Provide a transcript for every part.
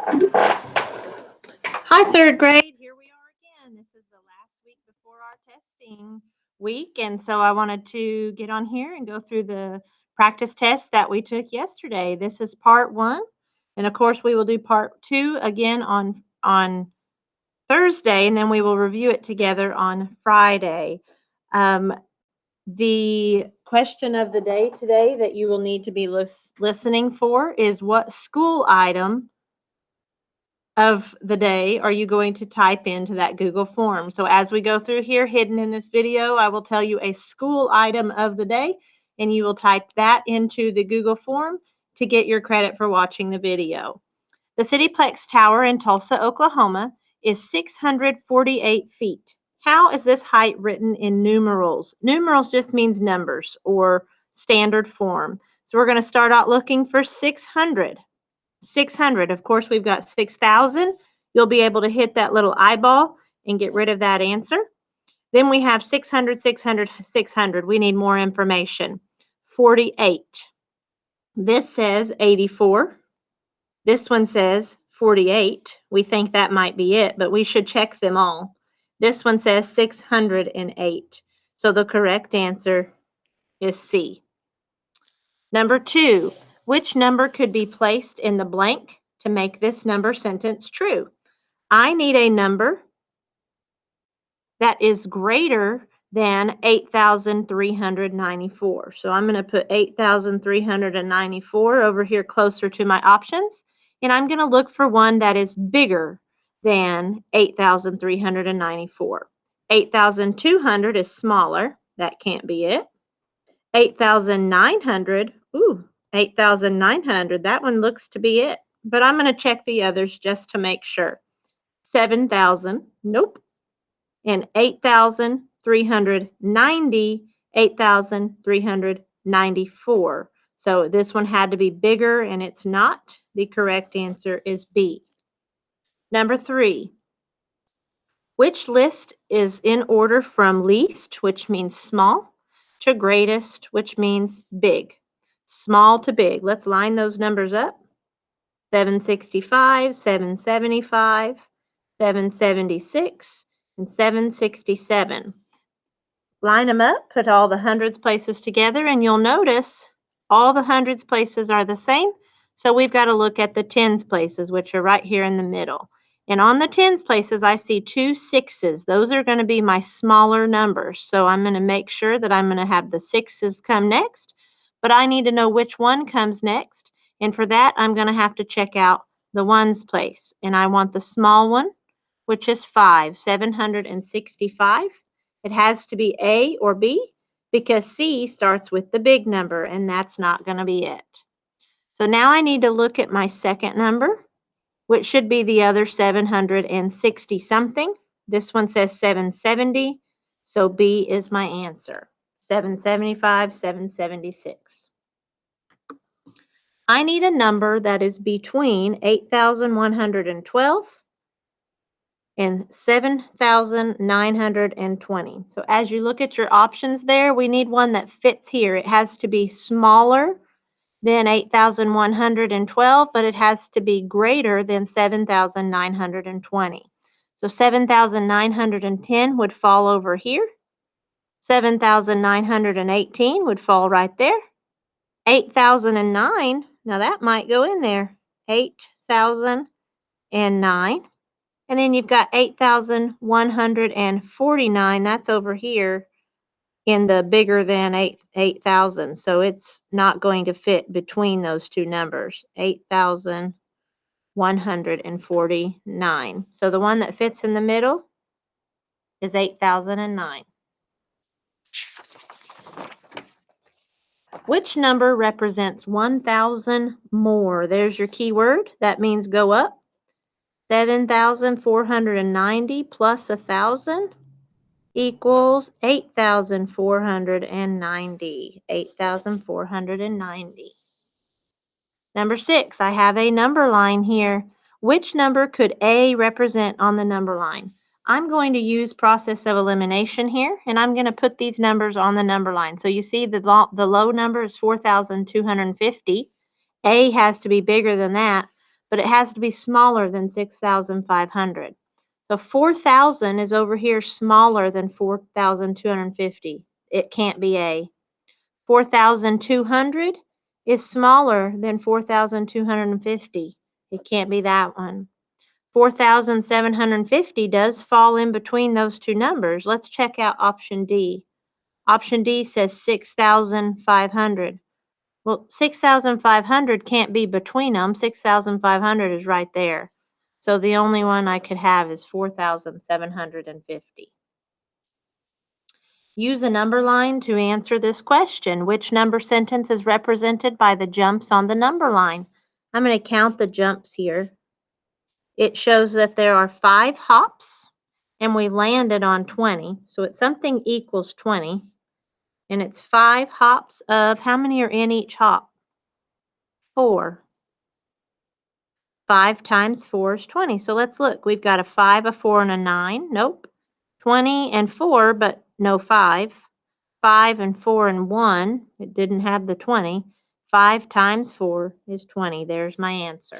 Hi, third grade. Here we are again. This is the last week before our testing week. And so I wanted to get on here and go through the practice test that we took yesterday. This is part one. And of course, we will do part two again on Thursday, and then we will review it together on Friday. Um, the question of the day today that you will need to be listening for is, what school item of the day are you going to type into that Google form? So as we go through here, hidden in this video, I will tell you a school item of the day, and you will type that into the Google form to get your credit for watching the video. The Cityplex Tower in Tulsa, Oklahoma is 648 feet. How is this height written in numerals? Numerals just means numbers or standard form. So we're going to start out looking for 600. 600. Of course, we've got 6,000. You'll be able to hit that little eyeball and get rid of that answer. Then we have 600, 600, 600. We need more information. 48. This says 84. This one says 48. We think that might be it, but we should check them all. This one says 608. So the correct answer is C. Number 2, which number could be placed in the blank to make this number sentence true? I need a number that is greater than 8,394. So I'm going to put 8,394 over here closer to my options, and I'm going to look for one that is bigger than 8,394. 8,200 is smaller. That can't be it. 8,900, 8,900, that one looks to be it. But I'm going to check the others just to make sure. 7,000, nope. And 8,390, 8,394. So this one had to be bigger, and it's not. The correct answer is B. Number 3, which list is in order from least, which means small, to greatest, which means big? Small to big. Let's line those numbers up. 765, 775, 776, and 767. Line them up, put all the hundreds places together, and you'll notice all the hundreds places are the same. So we've got to look at the tens places, which are right here in the middle. And on the tens places, I see 2 6s. Those are going to be my smaller numbers. So I'm going to make sure that I'm going to have the 6s come next. But I need to know which one comes next. And for that, I'm going to have to check out the ones place. And I want the small one, which is 5, 765. It has to be A or B because C starts with the big number, and that's not going to be it. So now I need to look at my second number, which should be the other 760 something. This one says 770, so B is my answer. 775, 776. I need a number that is between 8,112 and 7,920. So as you look at your options there, we need one that fits here. It has to be smaller than 8,112, but it has to be greater than 7,920. So 7,910 would fall over here. 7,918 would fall right there. 8,009, now that might go in there. 8,009. And then you've got 8,149. That's over here in the bigger than 8,000. So it's not going to fit between those two numbers. 8,149. So the one that fits in the middle is 8,009. Which number represents 1,000 more? There's your keyword. That means go up. 7,490 plus 1,000 equals 8,490. 8,490. Number 6, I have a number line here. Which number could A represent on the number line? I'm going to use process of elimination here, and I'm going to put these numbers on the number line. So you see the low number is 4,250. A has to be bigger than that, but it has to be smaller than 6,500. So 4,000 is over here smaller than 4,250. It can't be A. 4,200 is smaller than 4,250. It can't be that one. 4,750 does fall in between those two numbers. Let's check out option D. Option D says 6,500. Well, 6,500 can't be between them. 6,500 is right there. So the only one I could have is 4,750. Use a number line to answer this question. Which number sentence is represented by the jumps on the number line? I'm going to count the jumps here. It shows that there are 5 hops, and we landed on 20. So it's something equals 20. And it's 5 hops of, how many are in each hop? 4. 5 times 4 is 20. So let's look. We've got a 5, a 4, and a 9. Nope. 20 and 4, but no 5. 5 and 4 and 1. It didn't have the 20. 5 times 4 is 20. There's my answer.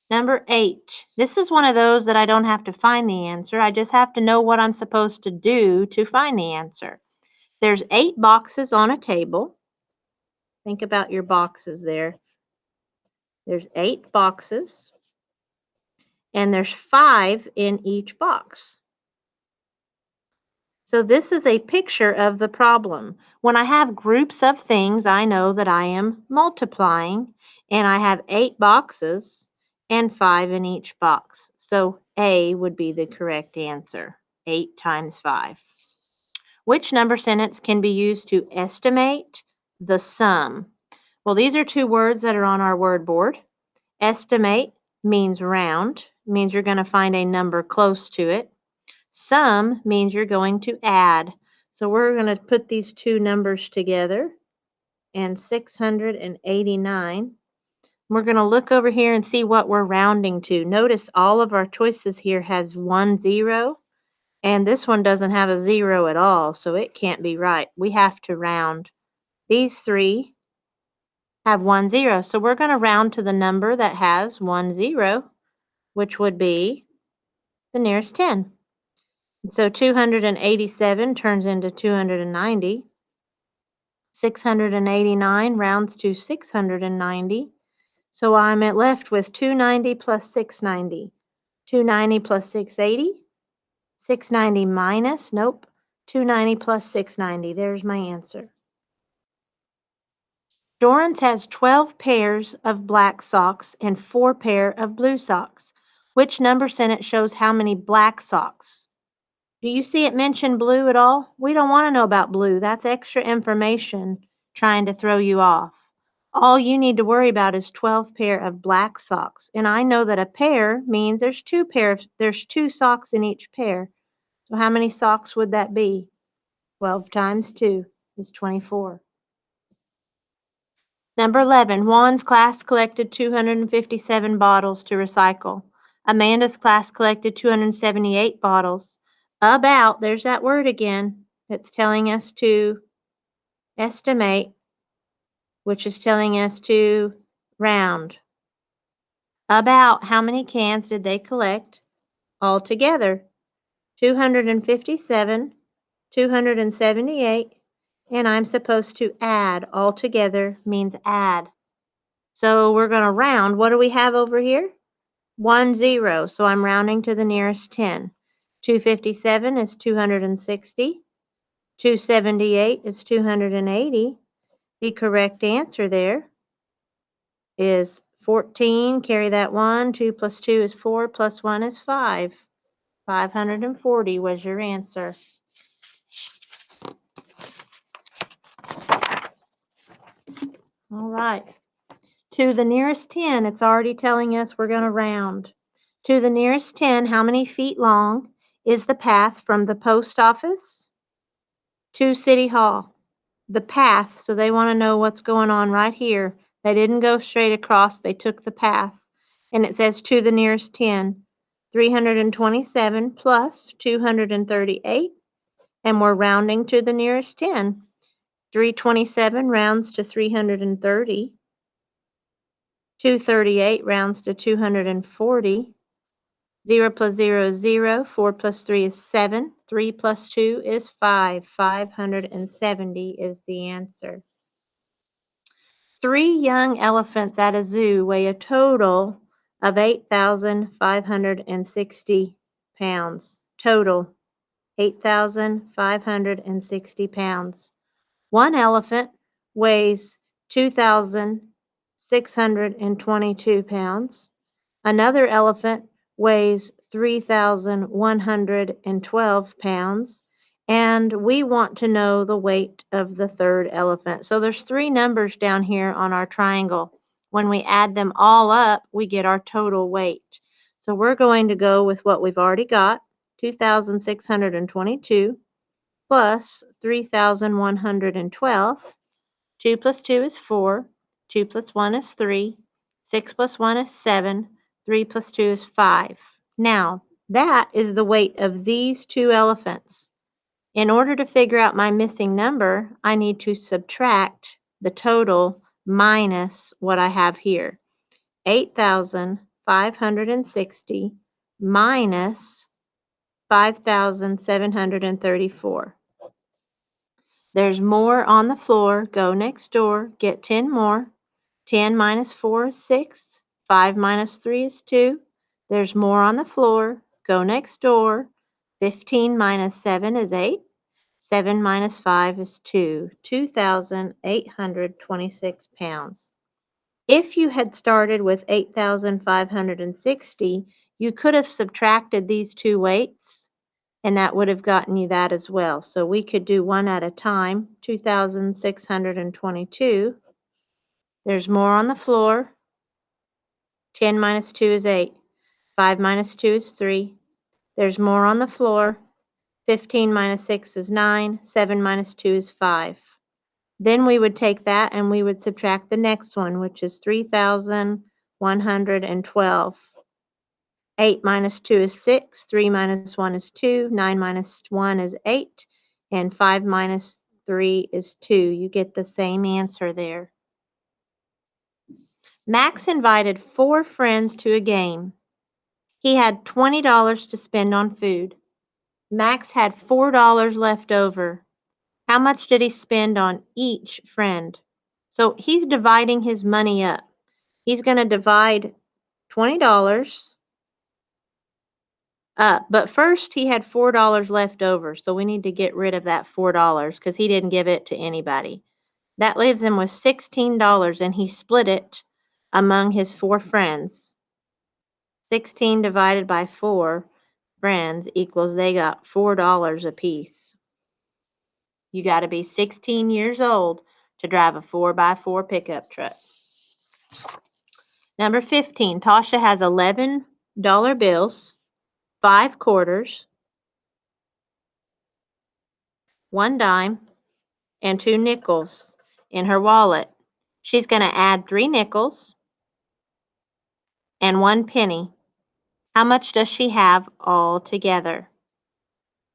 Number 8. This is one of those that I don't have to find the answer. I just have to know what I'm supposed to do to find the answer. There's 8 boxes on a table. Think about your boxes there. There's 8 boxes, and there's 5 in each box. So this is a picture of the problem. When I have groups of things, I know that I am multiplying, and I have 8 boxes and 5 in each box. So A would be the correct answer, 8 times 5. Which number sentence can be used to estimate the sum? Well, these are 2 words that are on our word board. Estimate means round, means you're going to find a number close to it. Sum means you're going to add. So we're going to put these 2 numbers together, and 689. We're going to look over here and see what we're rounding to. Notice all of our choices here has 1 0, and this one doesn't have a 0 at all, so it can't be right. We have to round. These 3 have 1 0, so we're going to round to the number that has 1 0, which would be the nearest 10. So 287 turns into 290. 689 rounds to 690. So I'm left with 290 plus 690. 290 plus 680. 690 minus, nope, 290 plus 690. There's my answer. Dorrance has 12 pairs of black socks and 4 pair of blue socks. Which number sentence shows how many black socks? Do you see it mention blue at all? We don't want to know about blue. That's extra information trying to throw you off. All you need to worry about is 12 pair of black socks. And I know that a pair means there's 2 socks in each pair. So how many socks would that be? 12 times 2 is 24. Number 11, Juan's class collected 257 bottles to recycle. Amanda's class collected 278 bottles. About, there's that word again. It's telling us to estimate, which is telling us to round. About how many cans did they collect altogether? 257, 278, and I'm supposed to add. Altogether means add. So we're going to round. What do we have over here? 1 0, so I'm rounding to the nearest 10. 257 is 260. 278 is 280. The correct answer there is 14. Carry that 1. 2 plus 2 is 4, plus 1 is 5. 540 was your answer. All right. To the nearest 10, it's already telling us we're going to round. To the nearest 10, how many feet long is the path from the post office to City Hall? The path, so they want to know what's going on right here. They didn't go straight across, they took the path. And it says to the nearest 10, 327 plus 238, and we're rounding to the nearest 10. 327 rounds to 330. 238 rounds to 240. 0 plus 0 is 0. 4 plus 3 is 7. 3 plus 2 is 5. 570 is the answer. 3 young elephants at a zoo weigh a total of 8,560 pounds. Total, 8,560 pounds. One elephant weighs 2,622 pounds. Another elephant weighs 3,112 pounds. And we want to know the weight of the third elephant. So there's 3 numbers down here on our triangle. When we add them all up, we get our total weight. So we're going to go with what we've already got, 2,622 plus 3,112. 2 plus 2 is 4. 2 plus 1 is 3. 6 plus 1 is 7. 3 plus 2 is 5. Now, that is the weight of these 2 elephants. In order to figure out my missing number, I need to subtract the total minus what I have here. 8,560 minus 5,734. There's more on the floor. Go next door. Get 10 more. 10 minus 4 is 6. 5 minus 3 is 2. There's more on the floor. Go next door. 15 minus 7 is 8. 7 minus 5 is 2. 2,826 pounds. If you had started with 8,560, you could have subtracted these 2 weights, and that would have gotten you that as well. So we could do one at a time. 2,622. There's more on the floor. 10 minus 2 is 8. 5 minus 2 is 3. There's more on the floor. 15 minus 6 is 9. 7 minus 2 is 5. Then we would take that and we would subtract the next one, which is 3,112. 8 minus 2 is 6. 3 minus 1 is 2. 9 minus 1 is 8. And 5 minus 3 is 2. You get the same answer there. Max invited 4 friends to a game. He had $20 to spend on food. Max had $4 left over. How much did he spend on each friend? So he's dividing his money up. He's going to divide $20 up. But first, he had $4 left over. So we need to get rid of that $4 because he didn't give it to anybody. That leaves him with $16, and he split it among his 4 friends. 16 divided by 4 friends equals they got $4 apiece. You got to be 16 years old to drive a 4x4 pickup truck. Number 15, Tasha has $11 bills, 5 quarters, 1 dime, and 2 nickels in her wallet. She's going to add 3 nickels and 1 penny. How much does she have all together?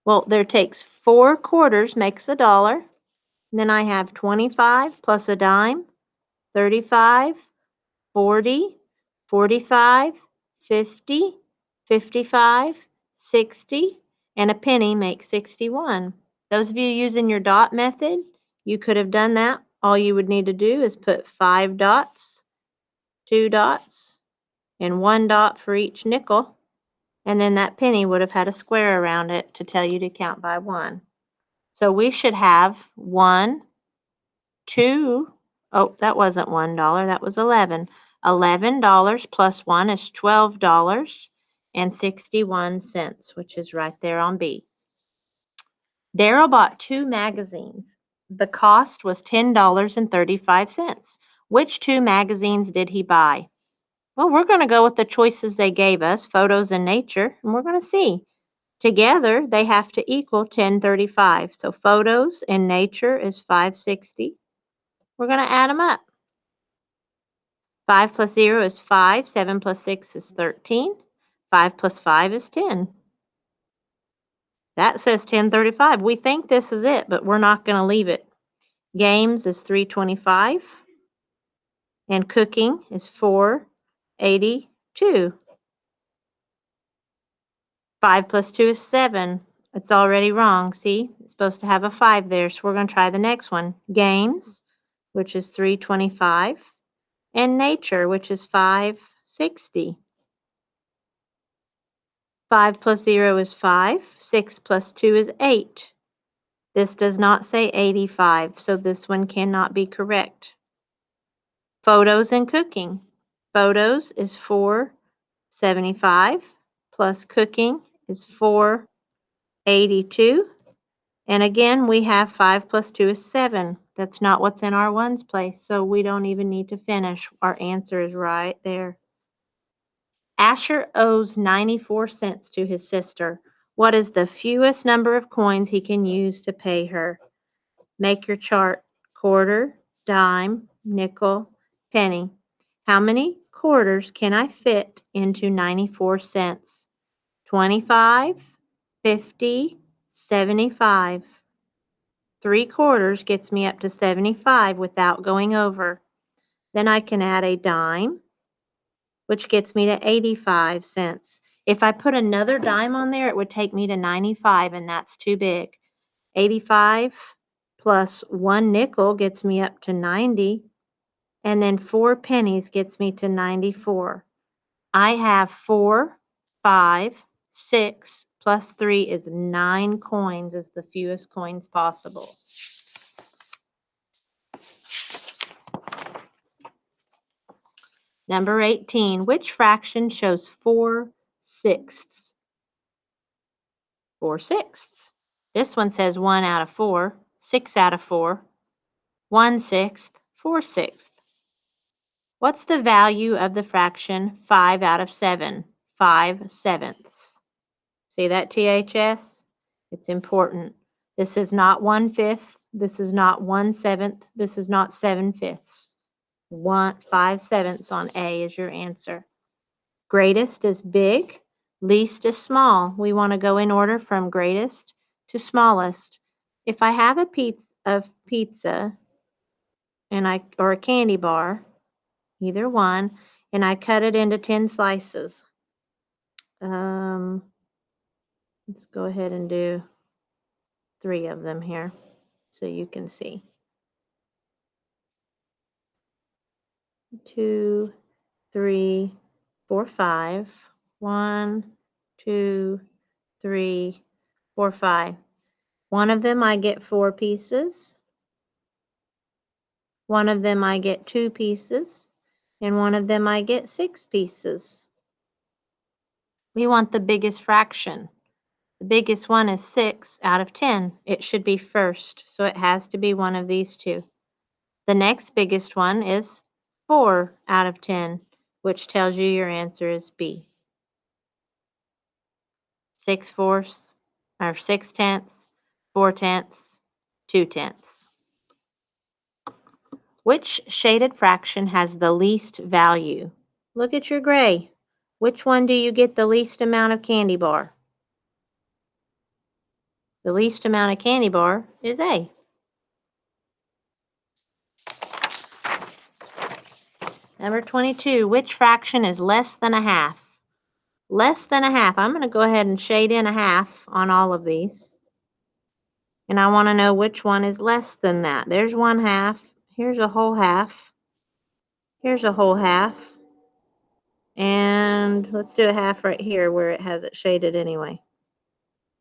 Well, there takes 4 quarters makes $1. Then I have 25 plus a dime, 35, 40, 45, 50, 55, 60, and a penny makes 61. Those of you using your dot method, you could have done that. All you would need to do is put 5 dots, 2 dots, and 1 dot for each nickel, and then that penny would have had a square around it to tell you to count by 1. So we should have 1, 2, oh, that wasn't $1, that was 11. $11 plus 1 is $12.61, which is right there on B. Daryl bought 2 magazines. The cost was $10.35. Which 2 magazines did he buy? Well, we're going to go with the choices they gave us, photos and nature, and we're going to see. Together, they have to equal $10.35. So photos and nature is $5.60. We're going to add them up. 5 plus 0 is 5. 7 plus 6 is 13. 5 plus 5 is 10. That says 10.35. We think this is it, but we're not going to leave it. Games is $3.25. And cooking is 482. 5 plus 2 is 7. It's already wrong. See, it's supposed to have a 5 there. So we're going to try the next one. Games, which is 325. And nature, which is 560. 5 plus 0 is 5. 6 plus 2 is 8. This does not say 85, so this one cannot be correct. Photos and cooking. Photos is 475 plus cooking is 482. And again, we have 5 plus 2 is 7. That's not what's in our ones place, so we don't even need to finish. Our answer is right there. Asher owes 94 cents to his sister. What is the fewest number of coins he can use to pay her? Make your chart. Quarter, dime, nickel, penny. How many quarters can I fit into 94 cents? 25, 50, 75. 3 quarters gets me up to 75 without going over. Then I can add a dime, which gets me to 85 cents. If I put another dime on there, it would take me to 95, and that's too big. 85 plus 1 nickel gets me up to 90, and then 4 pennies gets me to 94. I have 4, 5, 6 plus 3 is 9 coins is the fewest coins possible. Number 18, which fraction shows 4/6? 4/6. This one says 1 out of 4, 6 out of 4, 1/6, 4/6. What's the value of the fraction 5 out of 7? 5/7. See that, THS? It's important. This is not 1/5. This is not 1/7. This is not 7/5. 5/7 on A is your answer. Greatest is big, least is small. We want to go in order from greatest to smallest. If I have a piece of pizza or a candy bar, either one, and I cut it into 10 slices. Let's go ahead and do 3 of them here so you can see. 2, 3, 4, 5. 1, 2, 3, 4, 5. One of them I get 4 pieces. One of them I get 2 pieces. And one of them I get 6 pieces. We want the biggest fraction. The biggest one is 6 out of 10. It should be first, so it has to be one of these two. The next biggest one is 4 out of 10, which tells you your answer is B. 6/4, or 6/10, 4/10, 2/10. Which shaded fraction has the least value? Look at your gray. Which one do you get the least amount of candy bar? The least amount of candy bar is A. Number 22, which fraction is less than a half? Less than a half. I'm going to go ahead and shade in a half on all of these. And I want to know which one is less than that. There's 1/2. Here's a whole half. Here's a whole half. And let's do a half right here where it has it shaded anyway.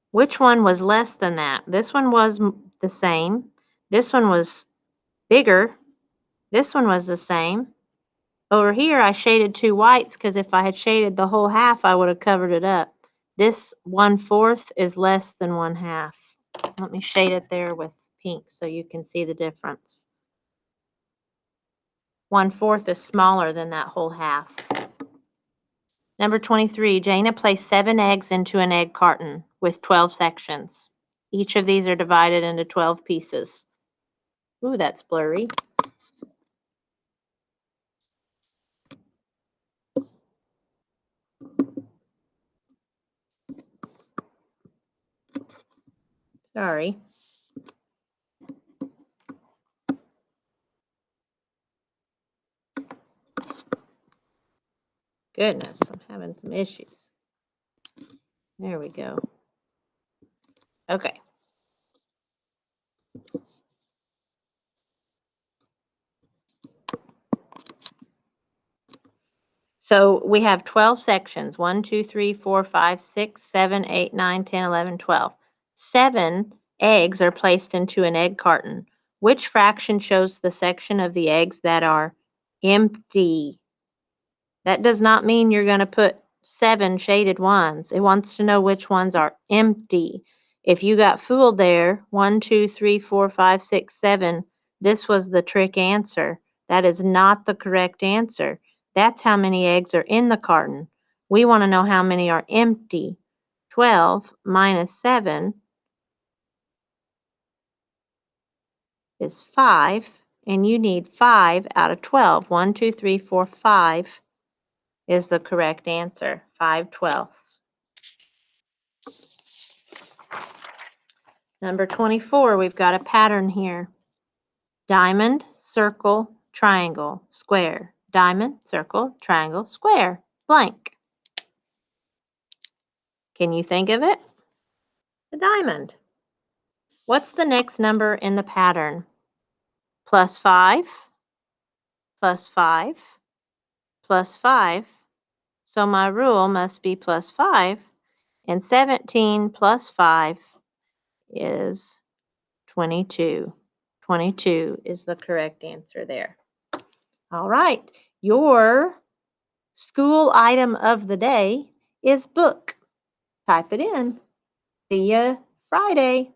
Which one was less than that? This one was the same. This one was bigger. This one was the same. Over here, I shaded 2 whites because if I had shaded the whole half, I would have covered it up. This 1/4 is less than 1/2. Let me shade it there with pink so you can see the difference. 1/4 is smaller than that whole half. Number 23, Jana placed 7 eggs into an egg carton with 12 sections. Each of these are divided into 12 pieces. Ooh, that's blurry. Sorry. Goodness, I'm having some issues. There we go. Okay. So we have 12 sections, 1, 2, 3, 4, 5, 6, 7, 8, 9, 10, 11, 12. 7 eggs are placed into an egg carton. Which fraction shows the section of the eggs that are empty? That does not mean you're going to put 7 shaded ones. It wants to know which ones are empty. If you got fooled there, 1, 2, 3, 4, 5, 6, 7, this was the trick answer. That is not the correct answer. That's how many eggs are in the carton. We want to know how many are empty. 12 minus 7 is 5, and you need 5 out of 12. 1, 2, 3, 4, 5 is the correct answer. 5/12. Number 24, we've got a pattern here. Diamond, circle, triangle, square. Diamond, circle, triangle, square. Blank. Can you think of it? A diamond. What's the next number in the pattern? Plus 5, plus 5, plus 5. So my rule must be plus 5. And 17 plus 5 is 22. 22 is the correct answer there. All right. Your school item of the day is book. Type it in. See you Friday.